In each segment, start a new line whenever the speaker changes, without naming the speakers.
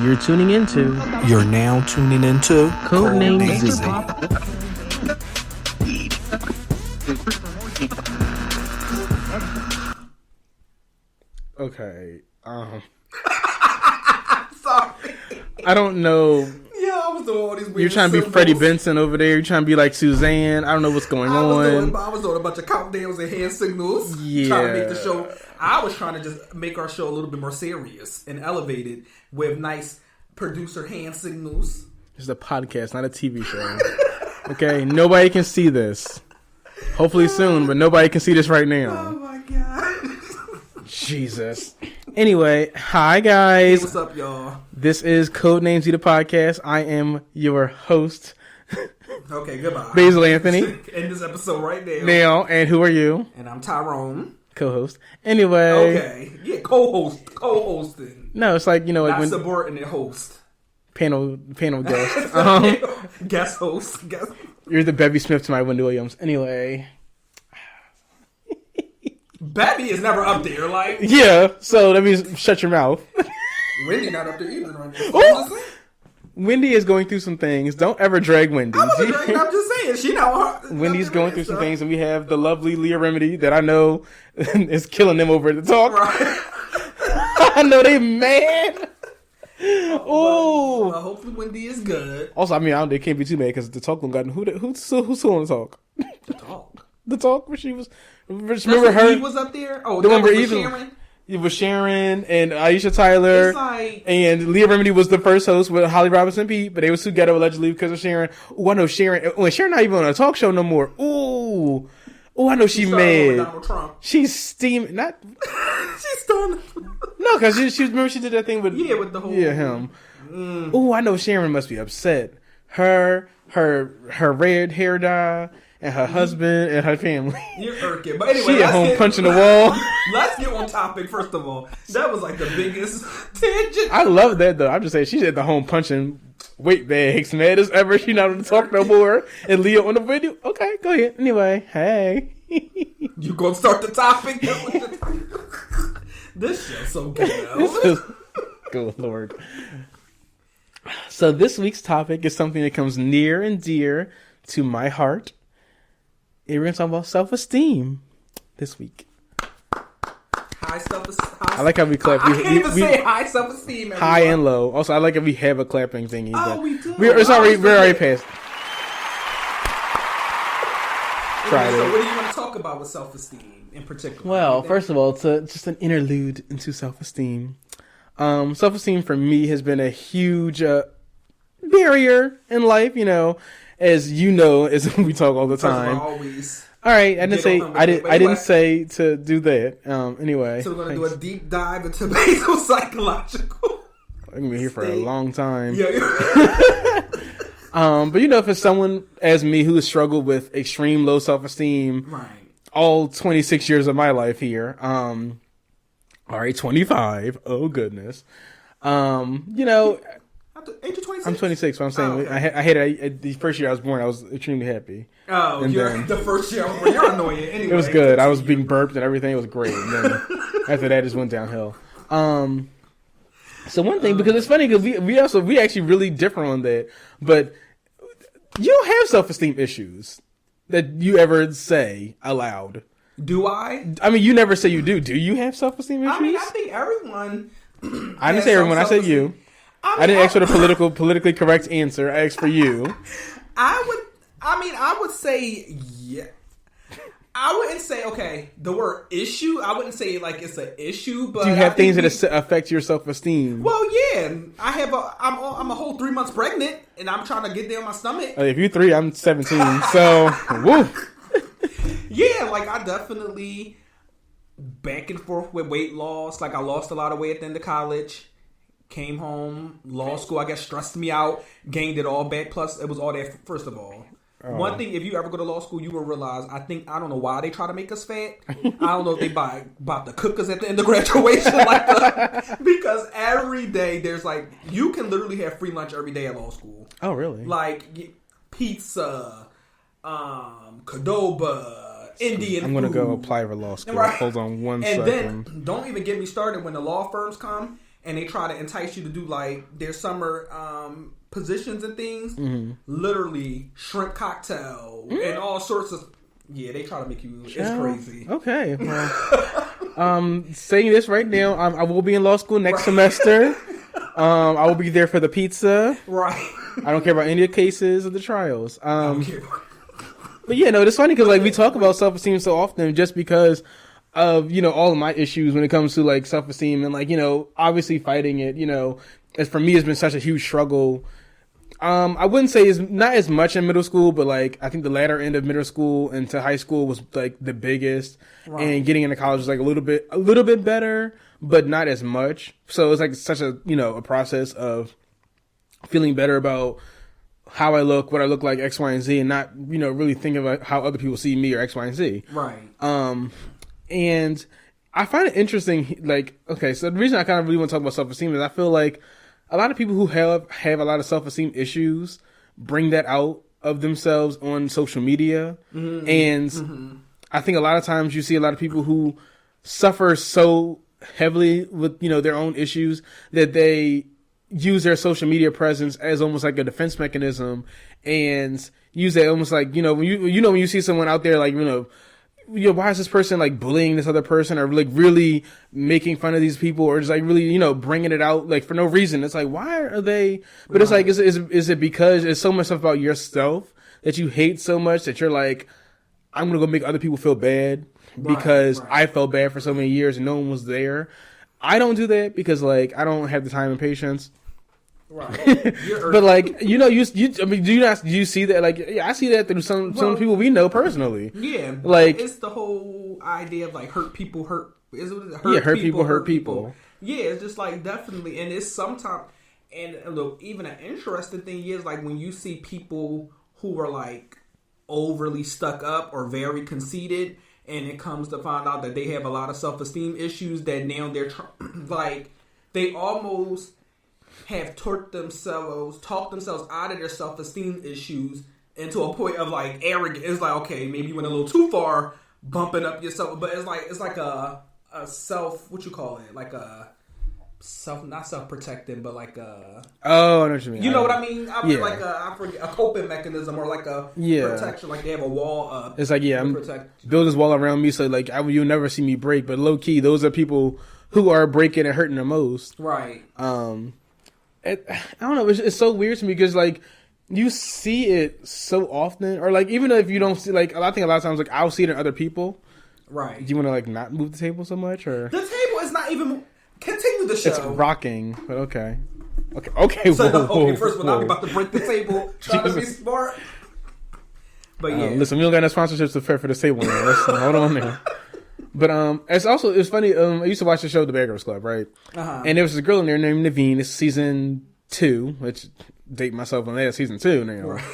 You're tuning into.
You're now tuning into
CodenameZ. Okay.
Sorry.
I don't know.
Yeah, I was doing all these weird
You're trying to be
symbols.
Freddie Benson over there. You're trying to be like Suzanne. I don't know what's going
I
on.
was doing a bunch of countdowns and hand signals.
Yeah.
Trying to make the show. I was trying to just make our show a little bit more serious and elevated with nice producer hand signals.
It's a podcast, not a TV show. Okay? Nobody can see this. Hopefully soon, but nobody can see this right
Oh
now.
my god.
Jesus. Anyway, hi
Hey,
guys.
what's up, y'all?
This is CodenameZ the podcast. I am your host,
Okay, goodbye.
Basil Anthony.
End this episode right now.
Now, and who are you?
And I'm Tyrone.
Co-host. Anyway.
Okay. Yeah, co-hosting.
No, it's like, like
Not
when
subordinate host.
panel guest.
Guest host.
You're the Bevy Smith to my Wendy Williams. Anyway.
Babby is never up there. Like,
Yeah, so that means shut your mouth.
Wendy not up there either. Right now.
Oh! Wendy is going through some things. Don't ever drag Wendy.
I'm just saying, she not.
Wendy's going through some things, and we have the lovely Leah Remedy that I know is killing them over at the talk.
Right.
I know they mad. Oh.
Well, hopefully Wendy is good.
Also, I mean, they can't be too mad because the talk got who's still on the talk?
Talk.
The talk where she was. Remember her?
Eve was up there. Oh,
The
that
one
was
where
with
Eve-
Sharon.
It was Sharon and Aisha Tyler.
It's like,
And Leah Remedy was the first host with Holly Robinson Pete, but they was together allegedly because of Sharon. Ooh, I know Sharon. Oh, and Sharon not even on a talk show no more. Ooh, I know she
started with
mad.
Donald Trump.
She's steaming. Not
She's still.
no, because she remember she did that thing with
With the whole
him. Ooh, I know Sharon must be upset. Her red hair dye and her husband and her family.
You're irking. But anyway,
She at home punching the wall.
Let's get on topic first of all. That was like the biggest tangent.
I love that though. I'm just saying she's at the home punching weight bags, mad as ever. She not on the talk no more. And Leah on the video. Okay, go ahead. Anyway, hey.
You gonna start the topic? This show's so good.
Good Lord. So this week's topic is something that comes near and dear to my heart. And we're going to talk about self-esteem this week.
High self-esteem.
I like how we clap.
I can't even say high self-esteem.
High and low. Also, I like if we have a clapping thingy.
Oh,
but
we do.
We're already past. Friday.
So what do you want to talk about with self-esteem in particular?
Well, first of all, it's just an interlude into self-esteem. Self-esteem for me has been a huge barrier in life, as as we talk all the time.
Always.
All right, I didn't say to do that. Anyway.
So we're going to do a deep dive into basal psychological.
I'm gonna be here for a long time.
Yeah.
But for someone as me who has struggled with extreme low self-esteem,
Right.
all 26 years of my life here, all right, 25. Oh goodness.
Age of 26?
I'm 26, so I'm saying
okay.
I had the first year I was born, I was extremely happy.
Oh,
And
you're
then-
the first year. You're annoying anyway.
It was good. I was being burped and everything. It was great. And then after that, it just went downhill. So one thing, because it's funny because we actually really differ on that, but you don't have self-esteem issues that you ever say aloud.
Do I?
I mean, you never say you do. Do you have self-esteem issues?
I mean, I think everyone.
I didn't say everyone. I said you. I didn't ask for the politically correct answer. I asked for you.
I would say yeah. I wouldn't say the word issue. I wouldn't say like it's an issue, but
Do you have things that affect your self-esteem?
Well, yeah, I'm a whole 3 months pregnant, and I'm trying to get there on my stomach.
If you're 3, I'm 17. So, woo.
Yeah, like I definitely back and forth with weight loss. Like I lost a lot of weight at the end of college. Came home, law school, I guess, stressed me out, gained it all back. Plus, it was all that, first of all. One thing, if you ever go to law school, you will realize, I don't know why they try to make us fat. I don't know if they bought the cookers at the end of graduation. Because every day, there's you can literally have free lunch every day at law school.
Oh, really?
Like, pizza, Qdoba, Indian
I'm going to
food.
go apply for law school.
Right.
Hold on one
and
second.
then, don't even get me started when the law firms come and they try to entice you to do like their summer positions and things. Literally shrimp cocktail and all sorts of. Yeah, they try to make you. It's crazy.
Okay. Well, saying this right now, I will be in law school next semester. I will be there for the pizza.
Right.
I don't care about any of the cases of the trials.
I don't care.
But yeah, no, it's funny because like we talk about self-esteem so often just because of, you know, all of my issues when it comes to like self-esteem and like, you know, obviously fighting it, you know, as for me has been such a huge struggle. I wouldn't say it's not as much in middle school, but like I think the latter end of middle school into high school was like the biggest, and getting into college was like a little bit better, but not as much. So it's like such a, you know, a process of feeling better about how I look, what I look like, X, Y, and Z, and not, you know, really thinking about how other people see me or X, Y, and Z.
Right.
And I find it interesting, like, okay, so the reason I kind of really want to talk about self-esteem is I feel like a lot of people who have a lot of self-esteem issues bring that out of themselves on social media. And I think a lot of times you see a lot of people who suffer so heavily with, you know, their own issues that they use their social media presence as almost like a defense mechanism, and use that almost like, you know, when you see someone out there, like, you know, why is this person like bullying this other person or like really making fun of these people or just like really, you know, bringing it out like for no reason. It's like, why are they? But it's like, is it because it's so much stuff about yourself that you hate so much that you're like, I'm going to go make other people feel bad because I felt bad for so many years and no one was there. I don't do that because like, I don't have the time and patience. Right. But like, you know, I mean, do you see that? Like, yeah, I see that through some people we know personally.
Yeah.
Like,
it's the whole idea of like hurt people. Hurt people. Yeah. It's just like definitely. And it's sometimes, and look, even an interesting thing is like when you see people who are like overly stuck up or very conceited, and it comes to find out that they have a lot of self-esteem issues that now they're like, they almost have talked themselves out of their self-esteem issues into a point of like arrogance. It's like, okay, maybe you went a little too far bumping up yourself, but it's like a self, what you call it, like a self, not self-protecting, but like a,
oh, I know what you mean.
You know what I mean? I mean, like I forget, a coping mechanism or like a protection, like they have a wall up. It's like, yeah, I'm
build this wall around me so like you'll never see me break, but low key, those are people who are breaking and hurting the most.
Right.
I don't know. It's so weird to me because like you see it so often, or like even if you don't see, like I think a lot of times like I'll see it in other people.
Right.
Do you want to like not move the table so much, or
the table is not even continue the show?
It's rocking, but okay. So,
first of all, I'm about to break the table, trying to be smart. But yeah,
listen, we don't got no sponsorships to prepare for this table. Listen, hold on there. But it's funny. I used to watch the show The Bear Girls Club, right? And there was this girl in there named Naveen. It's season 2, which date myself on that, season 2 now. Right.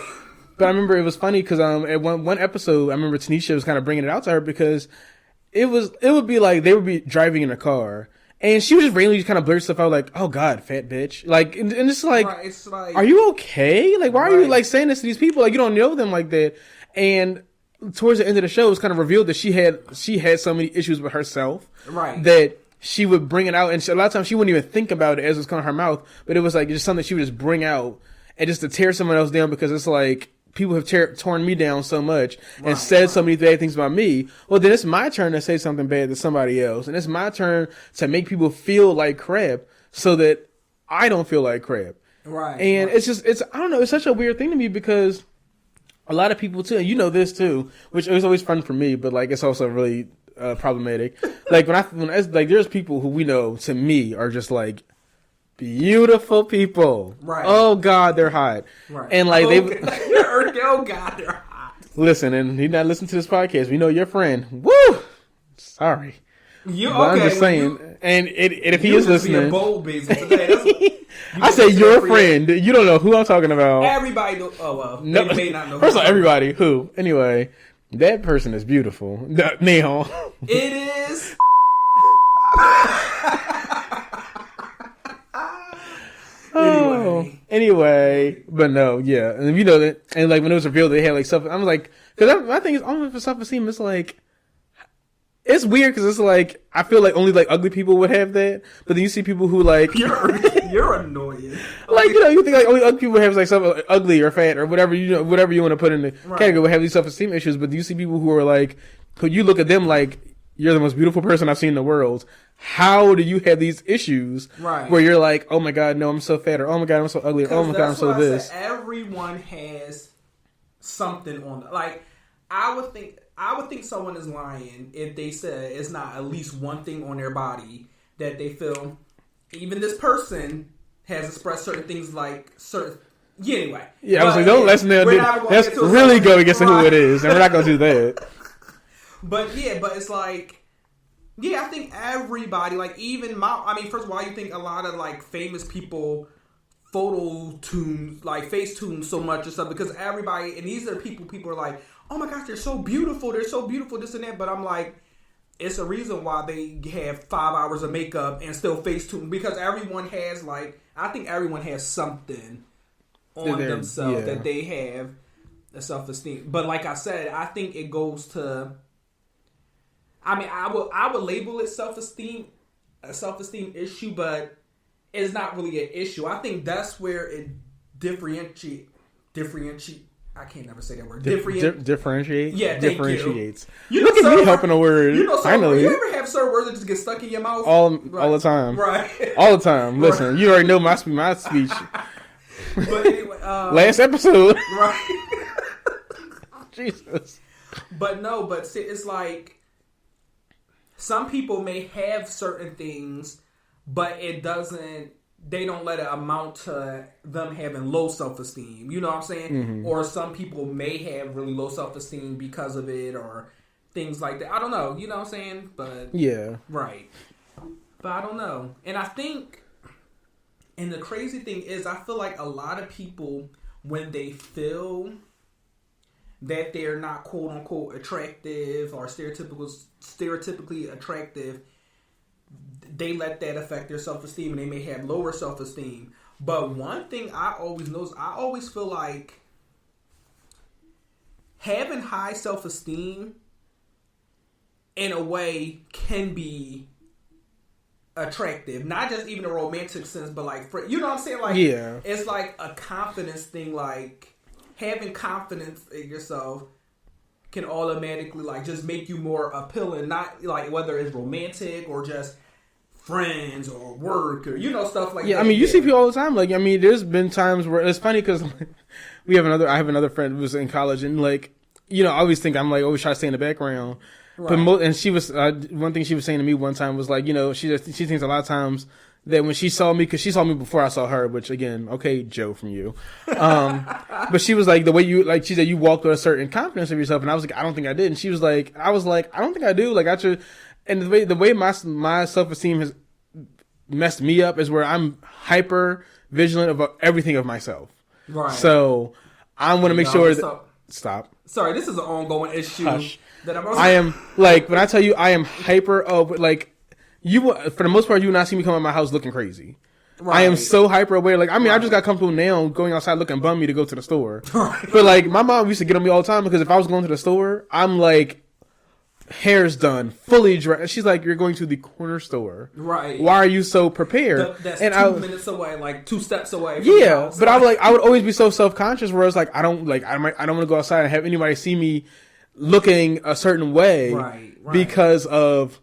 But I remember it was funny because at one episode, I remember Tanisha was kind of bringing it out to her because it would be like they would be driving in a car and she would just randomly kind of blurt stuff out like, "Oh God, fat bitch!" Like, and it's like, are you okay? Like, why are you like saying this to these people? Like, you don't know them like that. And towards the end of the show, it was kind of revealed that she had so many issues with herself,
right? That
she would bring it out, and a lot of times she wouldn't even think about it as it was coming out of her mouth, but it was like just something she would just bring out, and just to tear someone else down because it's like people have torn me down so much and said so many bad things about me. Well, then it's my turn to say something bad to somebody else, and it's my turn to make people feel like crap so that I don't feel like crap.
Right.
And it's I don't know, it's such a weird thing to me because a lot of people too, and you know this too, which is always fun for me, but like it's also really problematic. Like when like there's people who we know to me are just like beautiful people. Right. Oh God, they're hot. Right. And like
oh God, they're hot.
Listen, and you're not listening to this podcast. We know your friend. Woo. Sorry. I'm just saying, and if he is listening,
bold today.
I say your friend. You don't know who I'm talking about.
Everybody knows. Oh well, no, they may not know.
First of all, everybody who. Anyway, that person is beautiful. Neil.
It is.
Anyway, but no, yeah, and you know that, and like when it was revealed, they had like stuff. I was like, because my thing is, only for self-esteem, it's like it's weird because it's like I feel like only like ugly people would have that, but then you see people who like
you're annoying.
Like you think like only ugly people have like something ugly or fat or whatever whatever you want to put in the category would have these self-esteem issues, but you see people who are like who you look at them like you're the most beautiful person I've seen in the world. How do you have these issues where you're like, oh my god, no, I'm so fat, or oh my god, I'm so ugly, or oh my god, I'm so this.
Everyone has something on. Like I would think someone is lying if they said it's not at least one thing on their body that they feel. Even this person has expressed certain things like certain. Yeah, anyway. Yeah,
I was like, don't let's really go against who it is, and we're not gonna do that.
But it's like. Yeah, I think everybody, like even first of all, you think a lot of like famous people photo tune, like face tune so much and stuff because everybody, and these are people are like, oh my gosh, they're so beautiful, this and that. But I'm like, it's a reason why they have 5 hours of makeup and still face tune because everyone has I think everyone has something on themselves that they have a self-esteem. But like I said, I think it goes to. I would label it a self-esteem issue, but it's not really an issue. I think that's where it differentiate. I can't never say that word.
Differentiate.
Yeah,
differentiates.
You
look at me helping a word.
You ever have certain words that just get stuck in your mouth?
All the time.
Right.
All the time. Listen, you already know my speech.
But anyway,
last episode.
Right.
Jesus.
But see, it's like. Some people may have certain things, but they don't let it amount to them having low self-esteem. You know what I'm saying? Mm-hmm. Or some people may have really low self-esteem because of it or things like that. I don't know. You know what I'm saying? But
yeah.
Right. But I don't know. And I think, and the crazy thing is, I feel like a lot of people, when they feel that they're not quote unquote attractive or stereotypically attractive, they let that affect their self-esteem and they may have lower self-esteem. But one thing I always know is I always feel like having high self-esteem in a way can be attractive. Not just even a romantic sense, but like, you know what I'm saying? Like, it's like a confidence thing, like having confidence in yourself can automatically like just make you more appealing, not like whether it's romantic or just friends or work or stuff like that.
Yeah, I mean you see people all the time. Like I mean, there's been times where it's funny because I have another friend who was in college and like I always think I'm like always try to stay in the background. Right. But and she was one thing she was saying to me one time was like she thinks a lot of times that when she saw me, because she saw me before I saw her, which again, okay, Joe from you. But she was like, the way you, like, she said you walked with a certain confidence of yourself. And I was like, I don't think I did. And she was like, I don't think I do. Like, and the way my self-esteem has messed me up is where I'm hyper vigilant about everything of myself. Right. So I want to make sure that, stop.
Sorry, this is an ongoing issue.
Hush. I am, like, when I tell you I am hyper, like, you, for the most part, you will not see me come out of my house looking crazy. Right. I am so hyper aware. Like, I mean, I just got comfortable now going outside looking bummy to go to the store. Right. But like, my mom used to get on me all the time because if I was going to the store, I'm like, hair's done, fully dressed. She's like, you're going to the corner store. Right. Why are you so prepared?
That's and 2 minutes away, like 2 steps away.
Yeah. But I would always be so self-conscious where it's like, I don't want to go outside and have anybody see me looking a certain way. Right. Because of,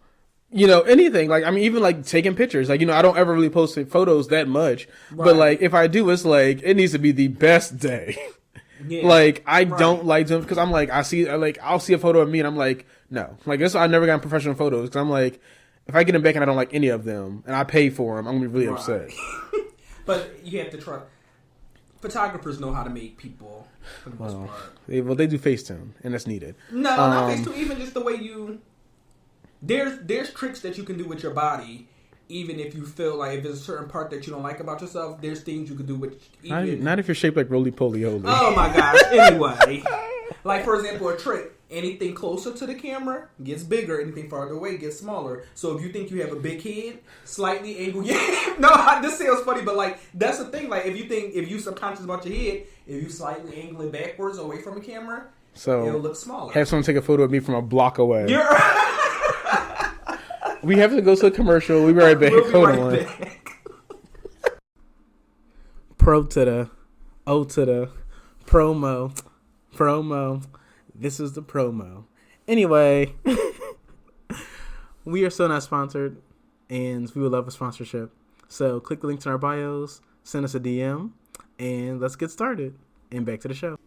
anything. Like, I mean, even like taking pictures. Like, I don't ever really post photos that much. Right. But like, if I do, it's like, it needs to be the best day. Yeah. Like, I don't like them because I'm like, I'll see a photo of me and I'm like, no. Like, this, I never got professional photos because I'm like, if I get them back and I don't like any of them and I pay for them, I'm going to be really upset.
But you have to try. Photographers know how to make people, for the most part.
They do Facetune and that's needed.
No, not Facetune. Even just the way you... There's tricks that you can do with your body, even if you feel like if there's a certain part that you don't like about yourself. There's things you can do with.
Not if you're shaped like roly poly holy.
Oh my gosh! Anyway, like for example, a trick: anything closer to the camera gets bigger, anything farther away gets smaller. So if you think you have a big head, slightly angle. Yeah, no, this sounds funny, but like that's the thing. Like if you subconscious about your head, if you slightly angle it backwards away from the camera, so it'll look smaller.
Have someone take a photo of me from a block away. We have to go to a commercial. We'll be right back.
We'll be
Hold
right
on.
back.
Pro to the O to the promo. This is the promo. Anyway, we are still not sponsored, and we would love a sponsorship. So click the links in our bios, send us a DM, and let's get started. And back to the show.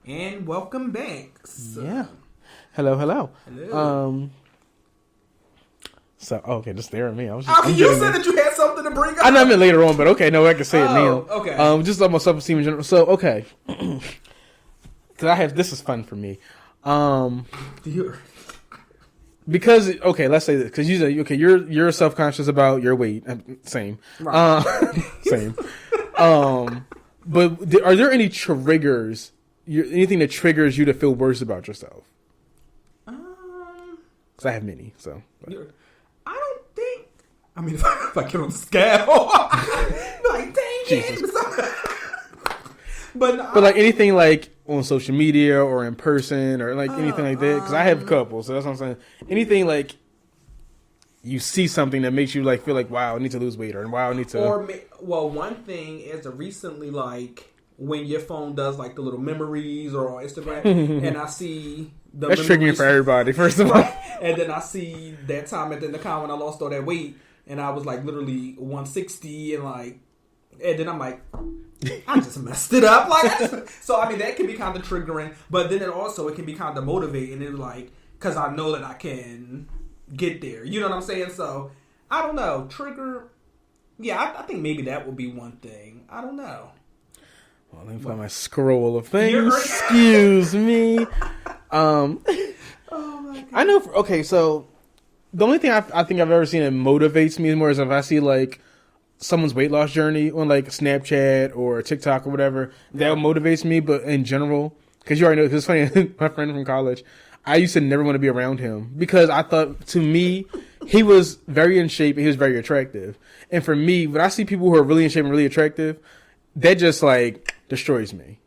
And welcome back. So,
Yeah. Hello.
Hello.
Okay, just stare at me. I'm
you said that you had something to bring up.
I know I meant later on, but okay, no, I can say it now.
Okay.
Just about self-esteem in general. So, okay. Because this is fun for me. Because, okay, let's say this. Because you say, okay, you're self-conscious about your weight. Same.
Right.
Same. But are there any triggers, anything that triggers you to feel worse about yourself? Because I have many, so.
I don't think. I mean, if I get on the scale, like, dang
Jesus.
But
like anything like on social media or in person or like anything like that. Because I have a couple, so that's what I'm saying. Anything like you see something that makes you like feel like, wow, I need to lose weight, or wow, I need to.
One thing is recently, like when your phone does like the little memories or on Instagram, and I see
that's triggering for everybody. First of all,
and then I see that time at the car when I lost all that weight, and I was like literally 160, and then I'm like, I just messed it up. So I mean that can be kind of triggering, but then it can be kind of motivating. It's like because I know that I can get there. You know what I'm saying? So I don't know. Trigger. Yeah, I think maybe that would be one thing. I don't know.
Well, let me find my scroll of things. Excuse me.
Oh my God.
I know. Okay, so the only thing I think I've ever seen that motivates me more is if I see like someone's weight loss journey on like Snapchat or TikTok or whatever. That motivates me. But in general, because you already know, because it's funny, my friend from college, I used to never want to be around him because I thought, to me, he was very in shape and he was very attractive. And for me, when I see people who are really in shape and really attractive, that just like destroys me.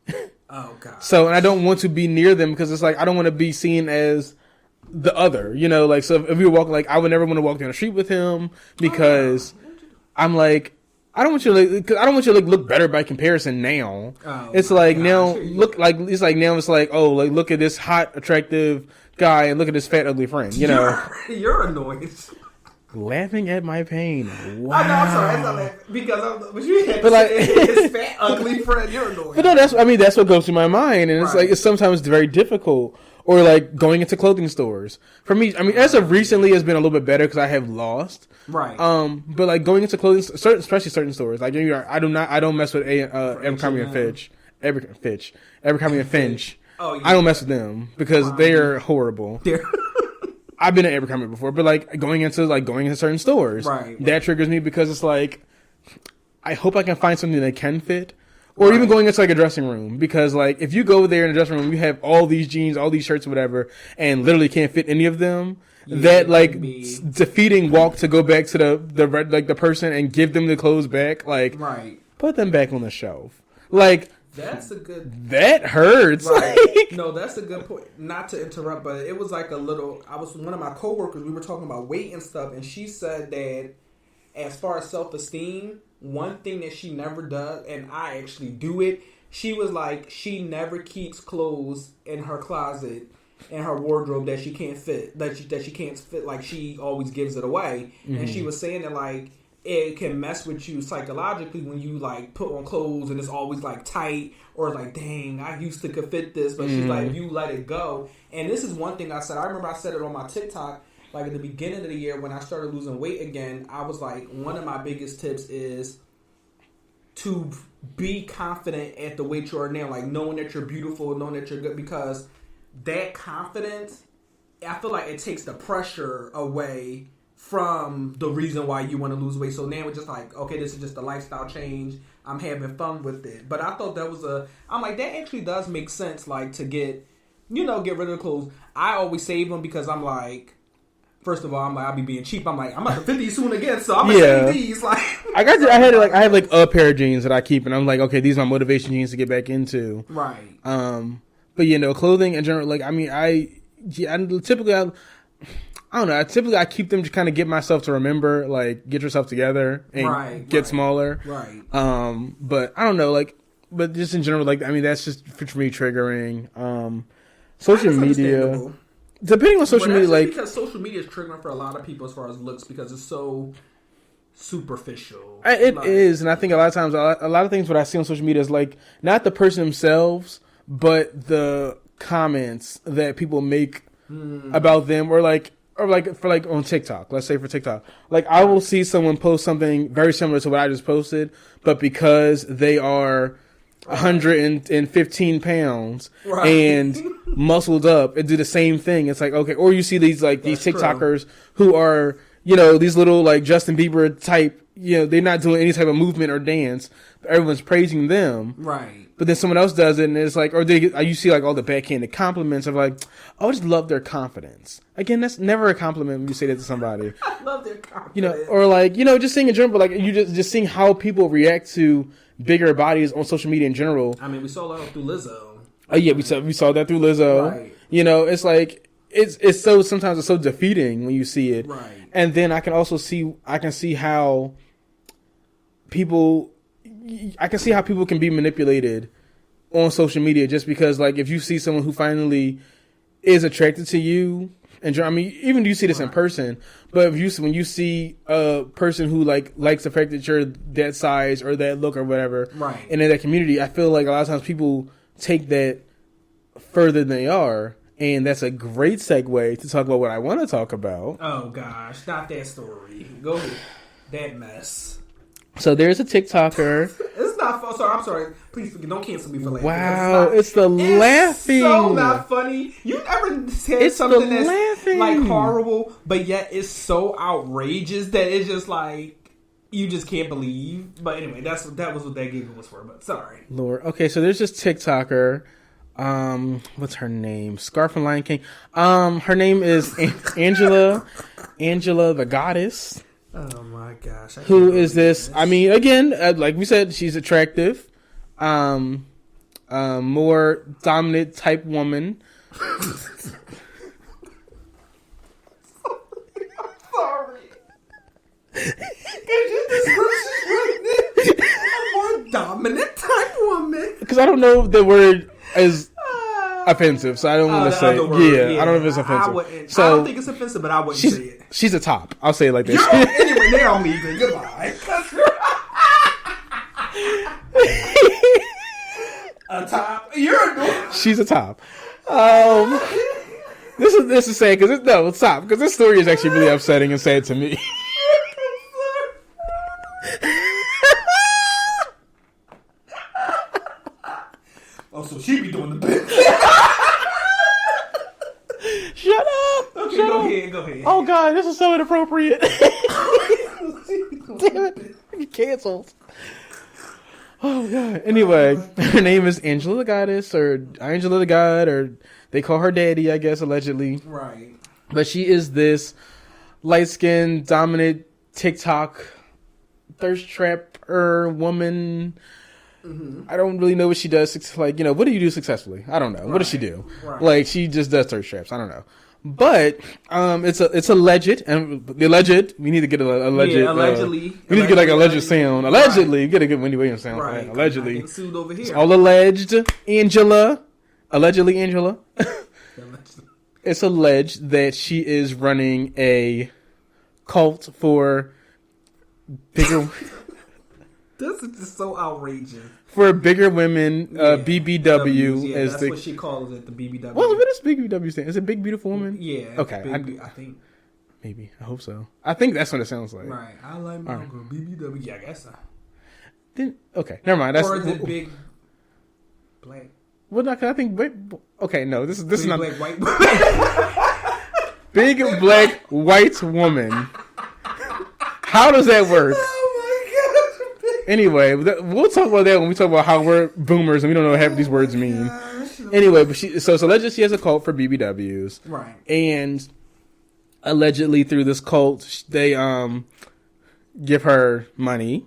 Oh God.
So, and I don't want to be near them because it's like I don't want to be seen as the other, you know. Like, so if we were walking, like I would never want to walk down the street with him because I'm like, I don't want you to cause I don't want you to look better by comparison now. Oh, it's like now look like it's like now it's like, oh, like look at this hot attractive guy and look at this fat ugly friend, you know.
You're annoying.
Laughing at my pain. Wow.
I know, I'm sorry, I'm not laughing because you had to say his fat ugly friend. You're annoying.
But no, that's what goes through my mind, and it's like it's sometimes very difficult. Or like going into clothing stores. For me, I mean, as of recently, it's been a little bit better because I have lost.
Right.
But like going into clothing, especially certain stores, like I don't mess with Abercrombie and Fitch. Abercrombie and Finch.
Oh, yeah.
I don't mess with them because they're horrible. I've been at Abercrombie before, but like going into certain stores, that triggers me because it's like I hope I can find something that can fit. Or even going into like a dressing room, because like if you go there in a dressing room, you have all these jeans, all these shirts, whatever, and literally can't fit any of them. That like defeating walk to go back to the person and give them the clothes back. Like, put them back on the shelf. Like
that's a good.
That hurts.
Right.
Like,
no, that's a good point. Not to interrupt, but it was like a little. I was one of my coworkers. We were talking about weight and stuff, and she said that as far as self-esteem. One thing that she never does, and I actually do it, she was like, she never keeps clothes in her closet, in her wardrobe that she can't fit, that she can't fit, like she always gives it away. Mm-hmm. And she was saying that like, it can mess with you psychologically when you like put on clothes and it's always like tight, or like, dang, I used to could fit this, but she's like, you let it go. And this is one thing I said, I remember I said it on my TikTok, like at the beginning of the year when I started losing weight again, I was like, one of my biggest tips is to be confident at the weight you are now, like knowing that you're beautiful, knowing that you're good, because that confidence, I feel like it takes the pressure away from the reason why you want to lose weight. So now it's just like, okay, this is just a lifestyle change. I'm having fun with it. But I thought that was I'm like, that actually does make sense, like to get rid of the clothes. I always save them because I'm like, first of all, I'm like, I'll be being cheap. I'm like, I'm about to fit these soon again, so I'm gonna save these. Like, I
have like a pair of jeans that I keep, and I'm like, okay, these are my motivation jeans to get back into.
Right.
But clothing in general, like, I mean, typically I don't know. I keep them to kind of get myself to remember, like, get yourself together and get smaller.
Right.
But I don't know, like, but just in general, like, I mean, that's just for me triggering. Social media. Depending on social media, like,
because social media is triggering for a lot of people as far as looks because it's so superficial.
It is, and I think a lot of times, a lot of things what I see on social media is like not the person themselves, but the comments that people make about them, or for on TikTok. Let's say for TikTok, like I will see someone post something very similar to what I just posted, but because they are 115 pounds and muscled up and do the same thing. It's like, okay, or you see these TikTokers who are, these little like Justin Bieber type, they're not doing any type of movement or dance, but everyone's praising them.
Right.
But then someone else does it and it's like, or you see like all the backhanded compliments of like, oh, I just love their confidence. Again, that's never a compliment when you say that to somebody.
I love their confidence.
Or like, just seeing in general, like you just seeing how people react to bigger bodies on social media in general.
I mean, we saw that through Lizzo.
Oh yeah, we saw that through Lizzo.
Right.
It's like it's so sometimes it's so defeating when you see it.
Right.
And then I can see how people can be manipulated on social media just because, like, if you see someone who finally is attracted to you, and I mean, even you see this in person, but when you see a person who likes the fact that you're that size or that look or whatever,
right,
and in that community, I feel like a lot of times people take that further than they are, and that's a great segue to talk about what I want to talk about.
Oh gosh, not that story. Go ahead. That mess.
So there's a TikToker.
It's not. I'm sorry. Please don't cancel me for laughing.
Wow, it's laughing.
So not funny. You ever said something that's
laughing.
Like horrible, but yet it's so outrageous that it's just like you just can't believe. But anyway, that was what that giggle was for. But sorry,
Lord. Okay, so there's this TikToker. What's her name? Scar from Lion King. Her name is Angela the Goddess.
Oh my gosh.
Who is this? I mean, again, like we said, she's attractive. More dominant type woman.
I'm sorry. A more dominant type woman.
Because I don't know if the word is offensive, so I don't want to say. Yeah, I don't know if it's offensive.
I don't think it's offensive, but I wouldn't say it.
She's a top. I'll say it like this.
Anyway, now I'm leaving. Goodbye. A top. You're a
She's a top. This is sad because it's top because this story is actually really upsetting and sad to me.
Oh, so she be doing the bit.
Shut up.
Okay,
Shut
go
up.
ahead. Go ahead.
Oh God, this is so inappropriate. Damn it, you canceled. Oh God. Anyway, her name is Angela the Goddess, or Angela the God, or they call her Daddy, I guess, allegedly.
Right.
But she is this light-skinned, dominant TikTok thirst trapper woman. Mm-hmm. I don't really know what she does. Like, what do you do successfully? I don't know. Right. What does she do? Right. Like, she just does thirst traps. I don't know. But it's alleged, and the alleged. We need to get a alleged. Yeah,
allegedly.
We need to get like alleged sound. Allegedly, get a good Wendy Williams sound. Right. Allegedly,
getting sued over here.
It's all alleged. Angela, allegedly Angela. It's alleged that she is running a cult for bigger.
This is just so outrageous.
For bigger women, BBW
yeah,
is
that's what she calls it, the BBW.
Well, what does BBW stand? Is it Big Beautiful Woman?
Yeah.
Okay.
I think.
Maybe. I hope so. I think that's what it sounds like.
Right. I like my girl, BBW. Yeah, I guess so.
Then okay, never mind. That's,
or is it Big Black?
Well, I think. Okay, no. This is not
Black White.
Big Black White Woman. How does that work? Anyway, we'll talk about that when we talk about how we're boomers and we don't know what half of these words mean. Anyway, but so allegedly she has a cult for BBWs,
right? And
allegedly through this cult, they give her money,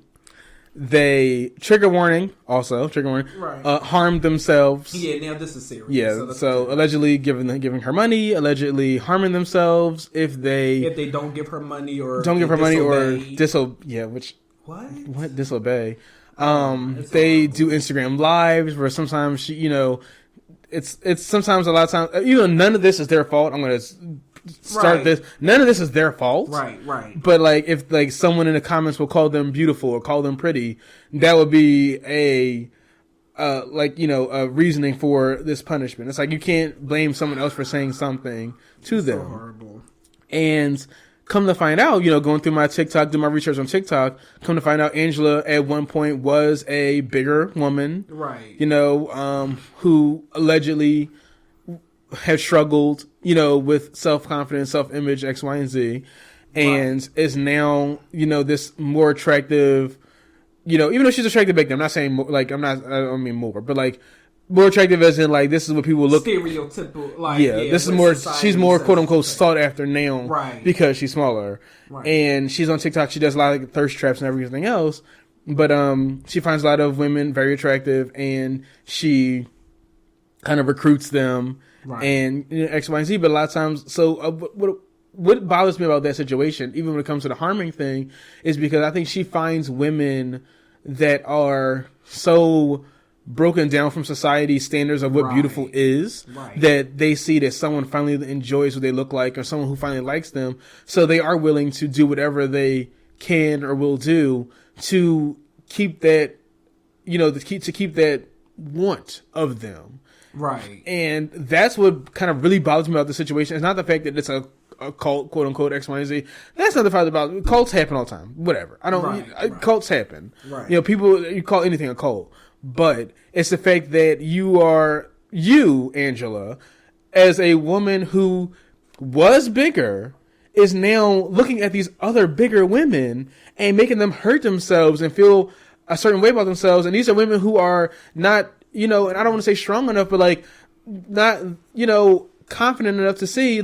they trigger warning,
Right.
harmed themselves.
Yeah, now this is serious.
Yeah, so allegedly giving her money, allegedly harming themselves if they
don't give her money or
which what disobey. They do Instagram lives where sometimes she, it's sometimes a lot of times, none of this is their fault. I'm going to start this. None of this is their fault.
Right.
But if someone in the comments will call them beautiful or call them pretty, that would be a reasoning for this punishment. It's like you can't blame someone else for saying something to them.
So horrible.
And come to find out, going through my TikTok, do my research on TikTok, come to find out Angela at one point was a bigger woman.
Right.
Who allegedly has struggled, with self-confidence, self-image, X, Y, and Z. And is now, this more attractive, even though she's attractive back then, I'm not saying more, I don't mean more, but more attractive as in this is what people look
stereotypical.
This is more. She's more quote unquote sought after now,
right?
Because she's smaller,
right?
And she's on TikTok. She does a lot of thirst traps and everything else. But she finds a lot of women very attractive, and she kind of recruits them,
right?
And X, Y, and Z. But a lot of times, so what bothers me about that situation, even when it comes to the harming thing, is because I think she finds women that are so broken down from society's standards of what beautiful is, that they see that someone finally enjoys what they look like or someone who finally likes them. So they are willing to do whatever they can or will do to keep that, to keep that want of them.
Right.
And that's what kind of really bothers me about the situation. It's not the fact that it's a cult, quote unquote, X, Y, and Z. That's not the fact about cults happen all the time. Whatever. Cults happen.
Right.
You call anything a cult. But it's the fact that you, Angela, as a woman who was bigger, is now looking at these other bigger women and making them hurt themselves and feel a certain way about themselves. And these are women who are not, and I don't want to say strong enough, but not, confident enough to see,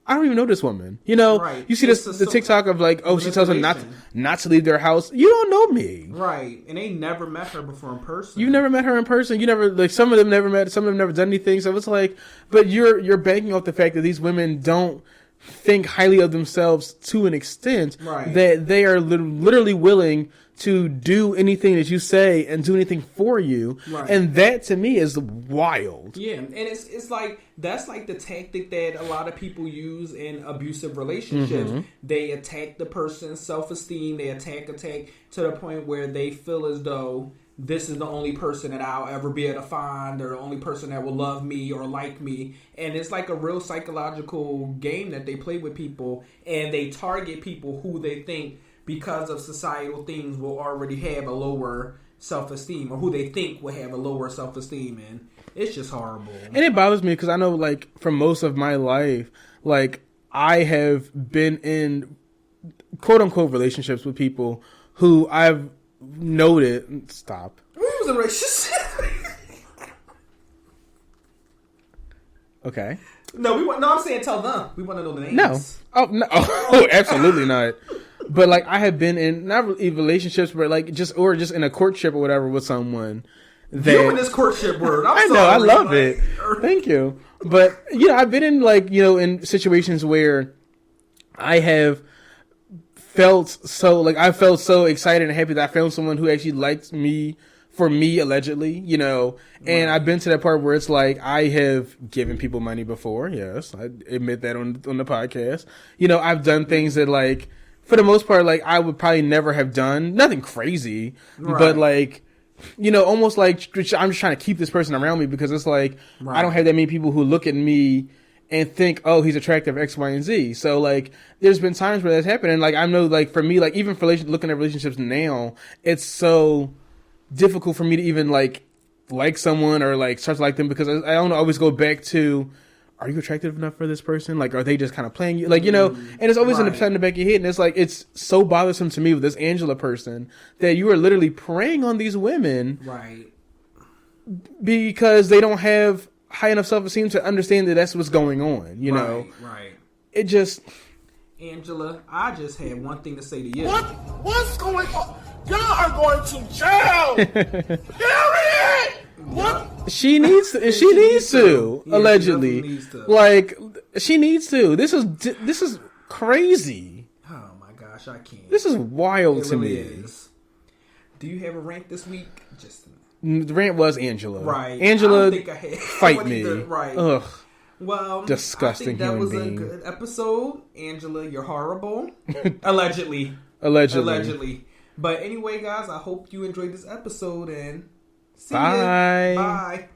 I don't even know this woman. You see the TikTok of she tells them not to leave their house. You don't know me.
Right. And they never met her before in person.
You never met her in person. You never, some of them never met, some of them never done anything. So it's but you're banking off the fact that these women don't think highly of themselves to an extent that they are literally willing to do anything that you say and do anything for you. Right. And that to me is wild.
Yeah. And it's that's the tactic that a lot of people use in abusive relationships. Mm-hmm. They attack the person's self-esteem. They attack to the point where they feel as though this is the only person that I'll ever be able to find, or the only person that will love me or like me. And it's a real psychological game that they play with people, and they target people who they think, because of societal things, will already have a lower self-esteem, or who they think will have a lower self-esteem. And it's just horrible. And
it bothers me because I know, for most of my life, I have been in quote-unquote relationships with people who I've noted. Stop.
We was in a relationship.
Okay.
No, I'm saying tell them. We want to know the names.
No. Oh, absolutely not. But I have been in not really relationships, but just in a courtship or whatever with someone.
You and this courtship word.
I know, I love it. Thank you. But I've been in in situations where I have felt so excited and happy that I found someone who actually liked me for me, allegedly, and I've been to that part where it's I have given people money before. Yes, I admit that on the podcast. I've done things that for the most part, I would probably never have done. Nothing crazy, but almost I'm just trying to keep this person around me because it's I don't have that many people who look at me and think, oh, he's attractive, X, Y, and Z. So there's been times where that's happened, and I know for me, even for looking at relationships now, it's so difficult for me to even like someone or start to like them because I don't always go back to, are you attractive enough for this person? Are they just kind of playing you? And it's always in the back of your head. And it's it's so bothersome to me with this Angela person that you are literally preying on these women.
Right.
Because they don't have high enough self-esteem to understand that that's what's going on, know?
Right.
It just...
Angela, I just had one thing to say to you.
What's going on? Y'all are going to jail. Period. What?
She needs to. She needs to.
Yeah,
allegedly,
she needs to.
like she needs to. This is crazy.
Oh my gosh, I can't.
This is wild
It
to
really
me.
is. Do you have a rant this week? Just
The rant was Angela.
right.
Angela,
I don't think I had
fight
one
me.
either. Right.
Ugh.
Well,
Disgusting
I think that
human
was
being.
a good episode. Angela, you're horrible. Allegedly.
Allegedly.
But anyway, guys, I hope you enjoyed this episode and see
Bye.
ya. Bye.